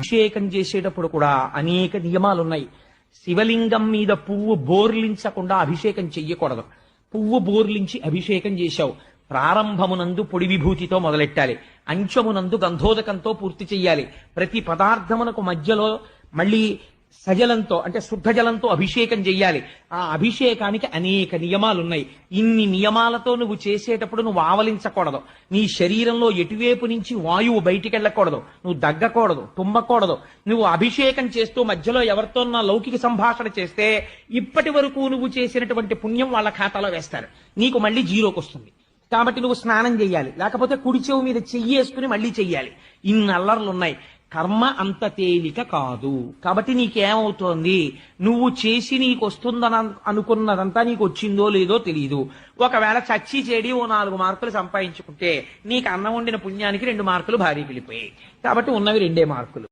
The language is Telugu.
అభిషేకం చేసేటప్పుడు కూడా అనేక నియమాలున్నాయి. శివలింగం మీద పువ్వు బోర్లించకుండా అభిషేకం చెయ్యకూడదు. పువ్వు బోర్లించి అభిషేకం చేశావు, ప్రారంభమునందు పొడి విభూతితో మొదలెట్టాలి, అంచమునందు గంధోదకంతో పూర్తి చెయ్యాలి. ప్రతి పదార్థమునకు మధ్యలో మళ్ళీ సజలంతో అంటే శుద్ధ జలంతో అభిషేకం చెయ్యాలి. ఆ అభిషేకానికి అనేక నియమాలున్నాయి. ఇన్ని నియమాలతో నువ్వు చేసేటప్పుడు నువ్వు ఆవలించకూడదు. నీ శరీరంలో ఎటువైపు నుంచి వాయువు బయటికి వెళ్ళకూడదు, నువ్వు దగ్గకూడదు, తుమ్మకూడదు. నువ్వు అభిషేకం చేస్తూ మధ్యలో ఎవరితోన్నా లౌకిక సంభాషణ చేస్తే ఇప్పటి వరకు నువ్వు చేసినటువంటి పుణ్యం వాళ్ళ ఖాతాలో వేస్తారు, నీకు మళ్ళీ జీరోకి వస్తుంది. కాబట్టి నువ్వు స్నానం చెయ్యాలి, లేకపోతే కుడి చెవు మీద చెయ్యి వేసుకుని మళ్ళీ చెయ్యాలి. ఇన్ని అల్లర్లున్నాయి. కర్మ అంత తేలిక కాదు. కాబట్టి నీకేమవుతోంది, నువ్వు చేసి నీకు వస్తుందని అనుకున్నదంతా నీకు వచ్చిందో లేదో తెలియదు. ఒకవేళ చచ్చి చెడి ఓ 4 మార్కులు సంపాదించుకుంటే నీకు అన్నం వండిన పుణ్యానికి 2 మార్కులు భారీ వెళ్ళిపోయాయి. కాబట్టి ఉన్నవి 2 మార్కులు.